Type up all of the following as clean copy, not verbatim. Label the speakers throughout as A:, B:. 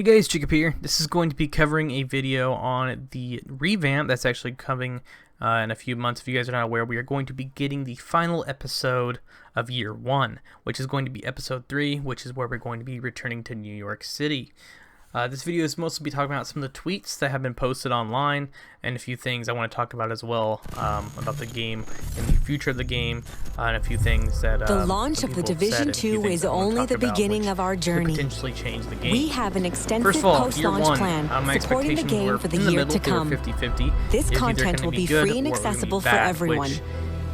A: Hey guys, Jacob here. This is going to be covering a video on the revamp that's actually coming in a few months. If you guys are not aware, we are going to be getting the final episode of Year 1, which is going to be Episode 3, which is where we're going to be returning to New York City. This video is mostly be talking about some of the tweets that have been posted online and a few things I want to talk about as well about the game and the future of the game and a few things that
B: the launch of the Division 2 is only the beginning of our journey.
A: Potentially change the game.
B: We have an extensive post-launch plan supporting the game for the year to come.
A: 50-50.
B: This content will be free and accessible for everyone.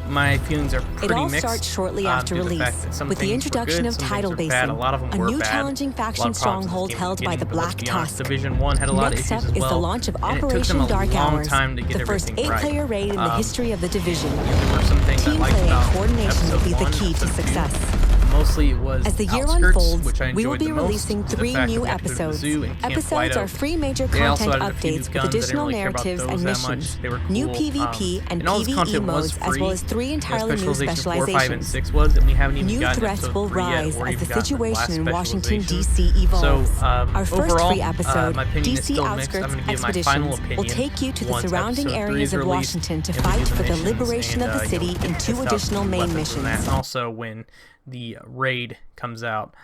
A: My feelings are pretty
B: It all
A: mixed.
B: starts shortly after release, with the introduction of Tidal Basin, a new challenging faction stronghold held by the Black Tusk.
A: Division 1 had a lot of
B: Next
A: issues
B: up
A: as
B: is
A: well,
B: the launch of
A: and it took them
B: Operation
A: a
B: Dark
A: long
B: Hours,
A: time to get
B: the first
A: everything right.
B: 8-player raid in the history of the Division.
A: There were some things I
B: Team
A: liked
B: play and
A: about
B: coordination will be the
A: episode
B: key to
A: 1,
B: success.
A: Mostly it was
B: As the year
A: outskirts,
B: unfolds,
A: which I
B: we will
A: enjoyed
B: be
A: the most.
B: releasing
A: The
B: 3
A: fact that
B: new
A: we got to go to the
B: episodes.
A: zoo and Camp
B: Episodes
A: White
B: are
A: Oak.
B: free major
A: They also
B: content
A: added a few
B: updates with
A: guns. I didn't
B: additional
A: really care about
B: narratives
A: those
B: and
A: that much.
B: missions,
A: They were cool.
B: new PvP and
A: all this
B: PvE
A: content was
B: modes, as
A: free.
B: well as 3 entirely new
A: Specialization 4, 5, and
B: specializations.
A: 6 was, and we haven't even
B: New
A: gotten
B: threats
A: episode
B: will
A: 3 yet,
B: rise
A: or
B: as
A: even
B: the
A: gotten
B: situation in Washington,
A: specialization.
B: D.C. evolves.
A: So,
B: Our first
A: overall,
B: free episode,
A: my opinion is
B: DC
A: still mixed. I'm
B: Outskirts
A: going to give my final
B: Expeditions,
A: opinion
B: will take you to the
A: once
B: surrounding
A: episode 3
B: areas
A: is
B: of
A: released,
B: Washington to
A: and we do
B: fight for the
A: missions
B: liberation of the
A: and,
B: city in 2 additional main
A: weapons
B: missions.
A: and that, and also when the raid comes out,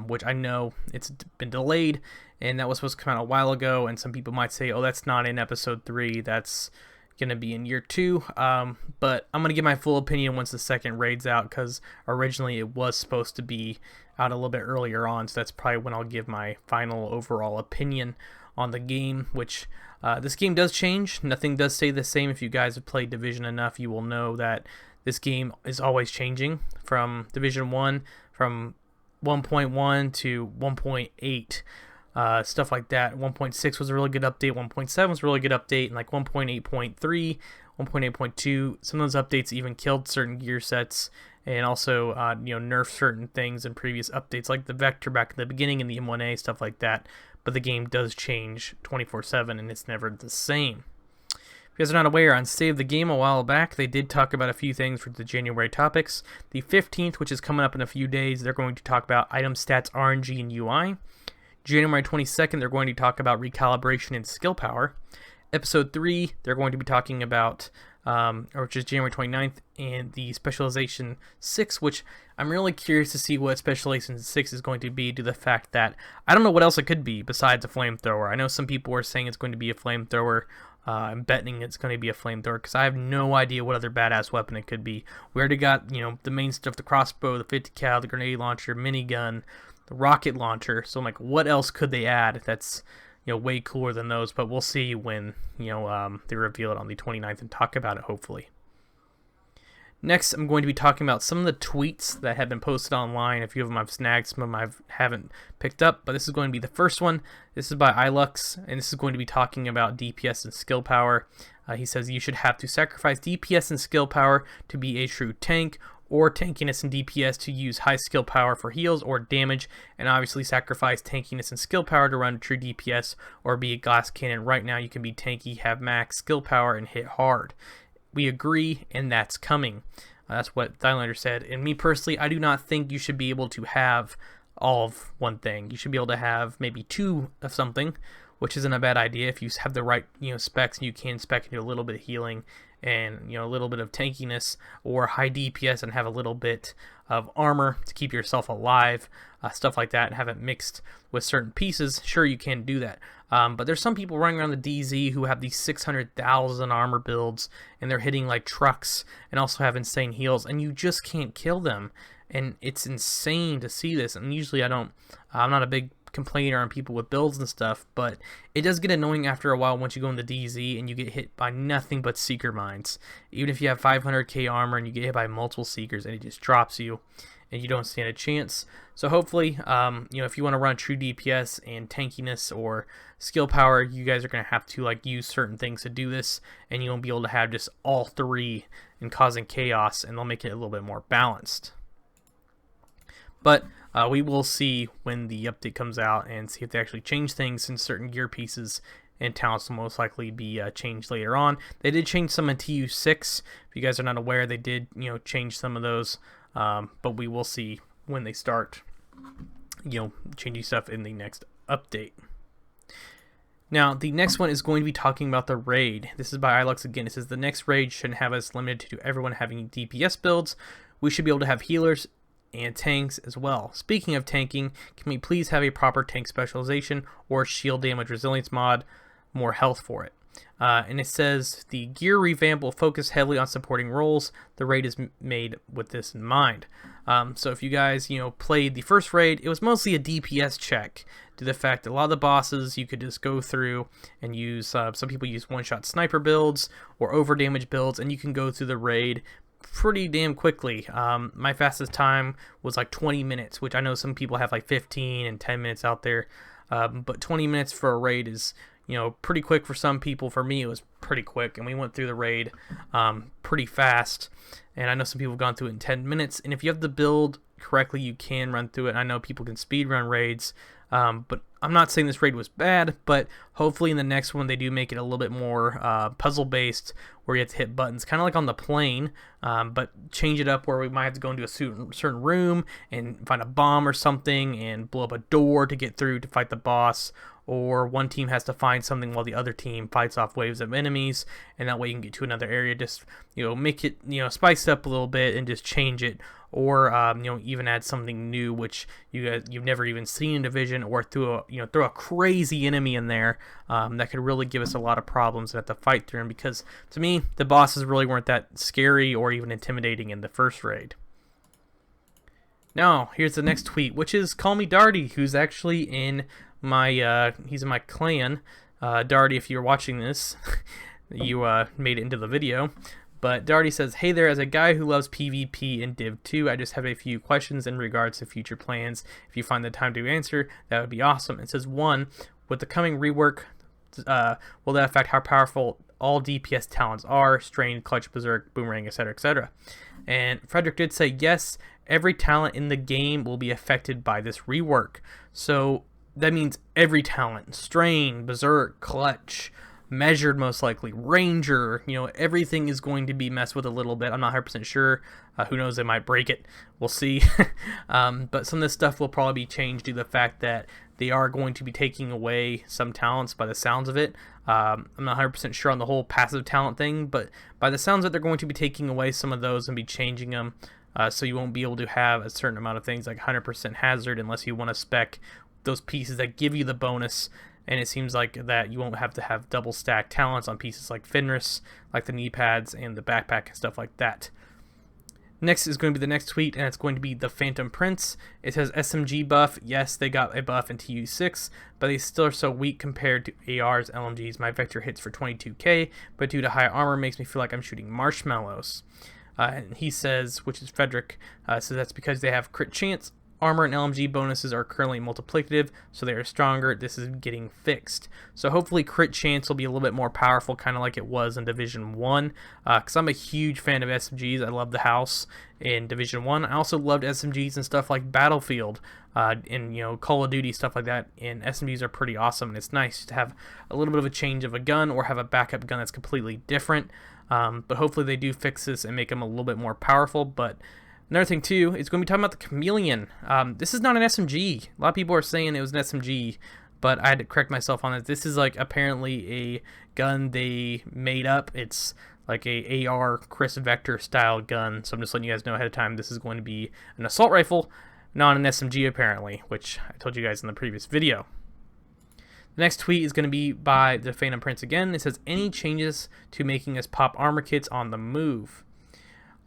A: which I know it's been delayed, and that was supposed to come out a while ago, and some people might say, oh, that's not in episode 3, that's going to be in year 2, but I'm going to give my full opinion once the second raid's out, because originally it was supposed to be out a little bit earlier on, so that's probably when I'll give my final overall opinion on the game, which this game does change. Nothing does stay the same. If you guys have played Division enough, you will know that this game is always changing from Division 1, from 1.1 to 1.8, stuff like that. 1.6 was a really good update, 1.7 was a really good update, and like 1.8.3, 1.8.2, some of those updates even killed certain gear sets, and also nerfed certain things in previous updates, like the Vector back in the beginning and the M1A, stuff like that. But the game does change 24/7, and it's never the same. If you guys are not aware, on Save the Game a while back, they did talk about a few things for the January topics. The 15th, which is coming up in a few days, they're going to talk about item stats, RNG, and UI. January 22nd, they're going to talk about recalibration and skill power. Episode 3, they're going to be talking about, which is January 29th, and the Specialization 6, which I'm really curious to see what Specialization 6 is going to be, due to the fact that I don't know what else it could be besides a flamethrower. I know some people are saying it's going to be a flamethrower. I'm betting it's going to be a flamethrower, because I have no idea what other badass weapon it could be. We already got, the main stuff, the crossbow, the 50 cal, the grenade launcher, minigun, the rocket launcher. So I'm like, what else could they add that's way cooler than those? But we'll see when they reveal it on the 29th and talk about it, hopefully. Next, I'm going to be talking about some of the tweets that have been posted online. A few of them I've snagged, some of them I haven't picked up, but this is going to be the first one. This is by Ilux, and this is going to be talking about DPS and skill power. He says you should have to sacrifice DPS and skill power to be a true tank, or tankiness and DPS to use high skill power for heals or damage, and obviously sacrifice tankiness and skill power to run true DPS or be a glass cannon. Right now you can be tanky, have max skill power, and hit hard. We agree, and that's coming. That's what Thylander said. And me personally, I do not think you should be able to have all of one thing. You should be able to have maybe 2 of something, which isn't a bad idea if you have the right specs, and you can spec into a little bit of healing and a little bit of tankiness, or high DPS and have a little bit of armor to keep yourself alive, stuff like that, and have it mixed with certain pieces. Sure, you can do that. But there's some people running around the DZ who have these 600,000 armor builds, and they're hitting like trucks and also have insane heals, and you just can't kill them. And it's insane to see this. And usually I'm not a big complainer on people with builds and stuff, but it does get annoying after a while once you go in the DZ and you get hit by nothing but seeker mines. Even if you have 500k armor and you get hit by multiple seekers, and it just drops you and you don't stand a chance. So hopefully, if you want to run true DPS and tankiness or skill power, you guys are going to have to use certain things to do this, and you won't be able to have just all 3 and causing chaos, and they'll make it a little bit more balanced. But we will see when the update comes out and see if they actually change things, since certain gear pieces and talents will most likely be changed later on. They did change some in TU6. If you guys are not aware, they did change some of those, but we will see when they start changing stuff in the next update. Now, the next one is going to be talking about the raid. This is by Ilux again. It says the next raid shouldn't have us limited to everyone having DPS builds. We should be able to have healers and tanks as well. Speaking of tanking, can we please have a proper tank specialization or shield damage resilience mod, more health for it? And it says the gear revamp will focus heavily on supporting roles. The raid is made with this in mind. So if you guys, played the first raid, it was mostly a DPS check to the fact that a lot of the bosses you could just go through and use, some people use one-shot sniper builds or over-damage builds, and you can go through the raid pretty damn quickly. My fastest time was like 20 minutes, which I know some people have like 15 and 10 minutes out there, but 20 minutes for a raid is pretty quick for some people. For me, it was pretty quick, and we went through the raid pretty fast. And I know some people have gone through it in 10 minutes. And if you have the build correctly, you can run through it. I know people can speed run raids, but I'm not saying this raid was bad. But hopefully in the next one they do make it a little bit more puzzle based, where you have to hit buttons, kind of like on the plane, but change it up where we might have to go into a certain room and find a bomb or something and blow up a door to get through to fight the boss. Or one team has to find something while the other team fights off waves of enemies, and that way you can get to another area. Just make it spice it up a little bit and just change it, or even add something new which you've never even seen in Division, or throw a crazy enemy in there that could really give us a lot of problems and have to fight through them, because to me the bosses really weren't that scary or even intimidating in the first raid. Now here's the next tweet, which is Call Me Darty, who's actually in my he's in my clan. Darty, if you're watching this, you made it into the video. But Darty says, "Hey there, as a guy who loves PvP in Div 2, I just have a few questions in regards to future plans. If you find the time to answer, that would be awesome." It says, 1, with the coming rework, will that affect how powerful all DPS talents are? Strain, Clutch, Berserk, Boomerang, etc., etc. And Frederick did say, yes, every talent in the game will be affected by this rework. So that means every talent, Strain, Berserk, Clutch, Measured most likely, Ranger, everything is going to be messed with a little bit. I'm not 100% sure. Who knows, they might break it. We'll see. But some of this stuff will probably be changed due to the fact that they are going to be taking away some talents by the sounds of it. I'm not 100% sure on the whole passive talent thing, but by the sounds of it, they're going to be taking away some of those and be changing them. So you won't be able to have a certain amount of things like 100% hazard unless you want to spec those pieces that give you the bonus, and it seems like that you won't have to have double stack talents on pieces like Fenris, like the knee pads and the backpack and stuff like that. Next is going to be the next tweet, and it's going to be the Phantom Prince. It says SMG buff. Yes, they got a buff in TU6, but they still are so weak compared to ARs, LMGs. My Vector hits for 22k, but due to high armor makes me feel like I'm shooting marshmallows. And he says, which is Frederick, says that's because they have crit chance. Armor and LMG bonuses are currently multiplicative, so they are stronger. This is getting fixed. So hopefully crit chance will be a little bit more powerful, kind of like it was in Division 1, because I'm a huge fan of SMGs. I love the house in Division 1. I also loved SMGs and stuff like Battlefield and Call of Duty, stuff like that, and SMGs are pretty awesome, and it's nice to have a little bit of a change of a gun or have a backup gun that's completely different. But hopefully they do fix this and make them a little bit more powerful. But another thing too, it's going to be talking about the Chameleon. This is not an SMG. A lot of people are saying it was an SMG, but I had to correct myself on it. This is like apparently a gun they made up. It's like a AR Chris Vector style gun. So I'm just letting you guys know ahead of time, this is going to be an assault rifle, not an SMG apparently, which I told you guys in the previous video. The next tweet is going to be by the Phantom Prince again. It says, any changes to making us pop armor kits on the move?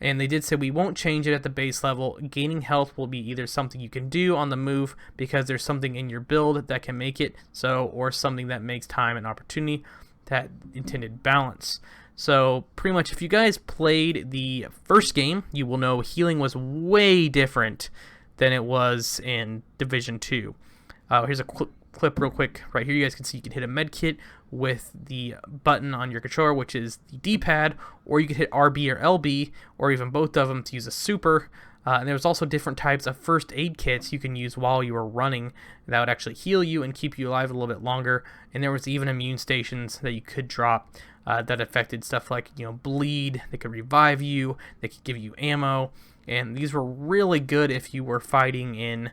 A: And they did say we won't change it at the base level. Gaining health will be either something you can do on the move because there's something in your build that can make it so, or something that makes time and opportunity that intended balance. So pretty much if you guys played the first game, you will know healing was way different than it was in Division 2. Here's a clip real quick. Right here you guys can see you can hit a med kit with the button on your controller, which is the D-pad, or you could hit RB or LB, or even both of them to use a super. And there was also different types of first aid kits you can use while you were running that would actually heal you and keep you alive a little bit longer. And there was even immune stations that you could drop that affected stuff like bleed. They could revive you. They could give you ammo. and these were really good if you were fighting in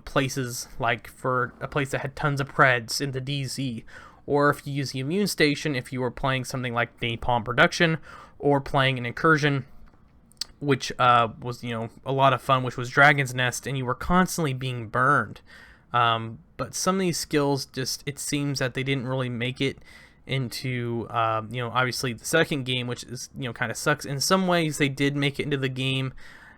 A: places like for a place that had tons of preds in the DZ, or if you use the immune station if you were playing something like Napalm Production or playing an incursion, which was a lot of fun, which was Dragon's Nest, and you were constantly being burned. But some of these skills, just it seems that they didn't really make it into obviously the second game, which is kind of sucks. In some ways they did make it into the game,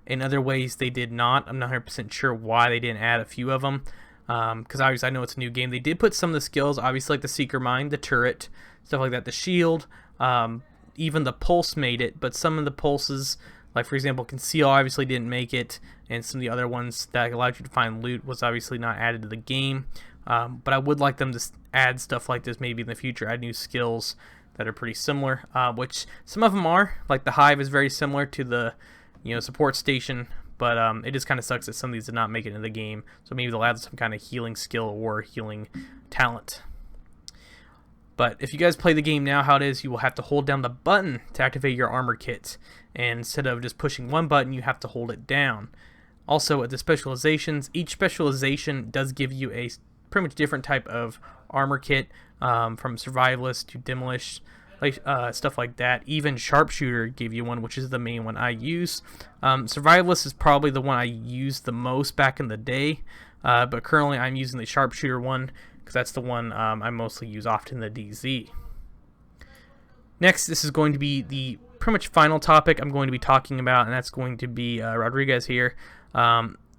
A: in other ways they did not. I'm not 100% sure why they didn't add a few of them, because obviously I know it's a new game. They did put some of the skills, obviously, like the Seeker Mine, the turret, stuff like that, the shield, even the pulse made it, but some of the pulses, like for example Conceal, obviously didn't make it, and some of the other ones that allowed you to find loot was obviously not added to the game. But I would like them to add stuff like this maybe in the future, add new skills that are pretty similar, which some of them are, like the Hive is very similar to the support station, but it just kind of sucks that some of these did not make it into the game, so maybe they'll add some kind of healing skill or healing talent. But if you guys play the game now how it is, you will have to hold down the button to activate your armor kit, and instead of just pushing one button, you have to hold it down. Also, at the specializations, each specialization does give you a pretty much different type of armor kit, from survivalist to demolish, like stuff like that. Even sharpshooter gave you one, which is the main one I use. Survivalist is probably the one I used the most back in the day, but currently I'm using the sharpshooter one because that's the one I mostly use often in the DZ. Next, this is going to be the pretty much final topic I'm going to be talking about, and that's going to be Rodriguez here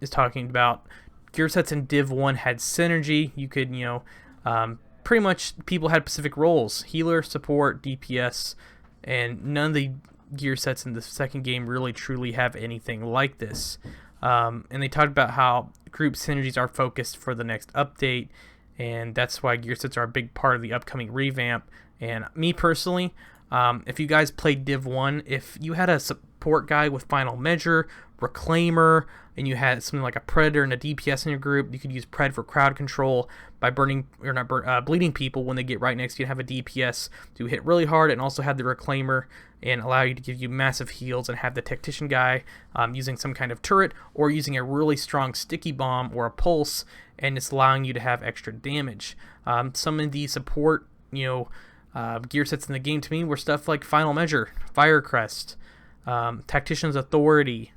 A: is talking about gear sets in Div 1 had synergy. You could, pretty much people had specific roles: healer, support, DPS, and none of the gear sets in the second game really truly have anything like this. And they talked about how group synergies are focused for the next update, and that's why gear sets are a big part of the upcoming revamp. And me personally, if you guys played Div 1, if you had a support guy with Final Measure, Reclaimer, and you had something like a Predator and a DPS in your group, you could use Pred for crowd control by bleeding people when they get right next to you, and have a DPS to hit really hard, and also have the Reclaimer and allow you to give you massive heals, and have the Tactician guy using some kind of turret or using a really strong sticky bomb or a pulse, and it's allowing you to have extra damage. Some of the support gear sets in the game to me were stuff like Final Measure, Firecrest, Tactician's Authority,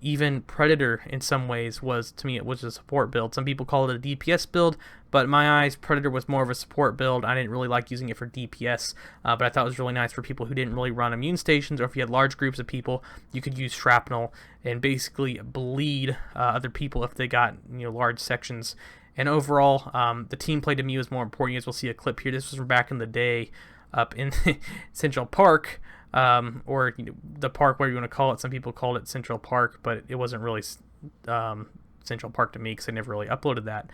A: even Predator in some ways was, to me, it was a support build. Some people call it a DPS build, but in my eyes, Predator was more of a support build. I didn't really like using it for DPS, but I thought it was really nice for people who didn't really run immune stations, or if you had large groups of people, you could use shrapnel and basically bleed other people if they got large sections. And overall, the team play to me was more important. You guys will see a clip here. This was from back in the day up in Central Park, or the park, whatever you want to call it. Some people called it Central Park, but it wasn't really Central Park to me because I never really uploaded that.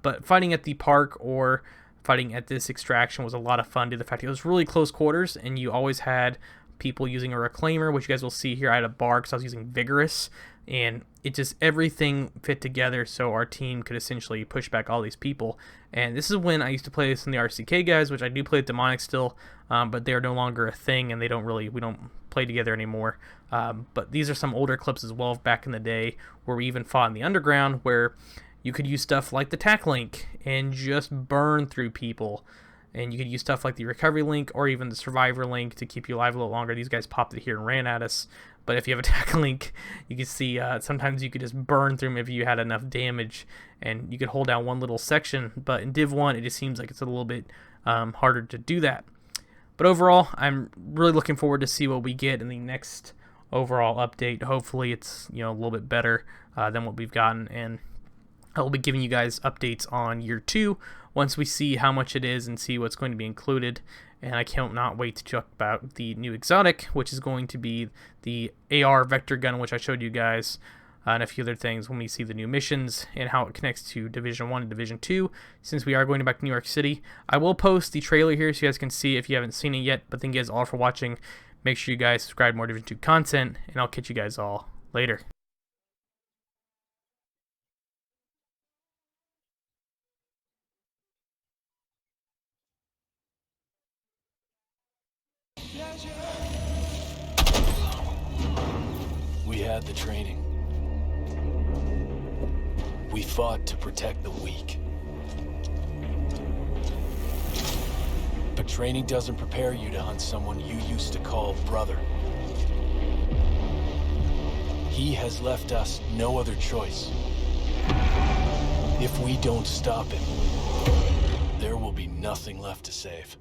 A: But fighting at the park or fighting at this extraction was a lot of fun due to the fact it was really close quarters, and you always had people using a Reclaimer, which you guys will see here. I had a bar because I was using Vigorous, and it just, everything fit together so our team could essentially push back all these people. And this is when I used to play this in the RCK guys, which I do play with Demonic still, but they are no longer a thing, and we don't play together anymore. But these are some older clips as well back in the day where we even fought in the underground, where you could use stuff like the Tac Link and just burn through people. And you could use stuff like the Recovery Link or even the Survivor Link to keep you alive a little longer. These guys popped it here and ran at us. But if you have a Tac Link, you can see sometimes you could just burn through them if you had enough damage. And you could hold down one little section. But in Div 1, it just seems like it's a little bit harder to do that. But overall, I'm really looking forward to see what we get in the next overall update. Hopefully it's a little bit better than what we've gotten. And I'll be giving you guys updates on year 2 once we see how much it is and see what's going to be included. And I cannot wait to talk about the new exotic, which is going to be the AR vector gun, which I showed you guys, and a few other things when we see the new missions and how it connects to Division 1 and Division 2, since we are going back to New York City. I will post the trailer here so you guys can see if you haven't seen it yet, but thank you guys all for watching. Make sure you guys subscribe to more Division 2 content, and I'll catch you guys all later.
C: We had the training. We fought to protect the weak. But training doesn't prepare you to hunt someone you used to call brother. He has left us no other choice. If we don't stop him, there will be nothing left to save.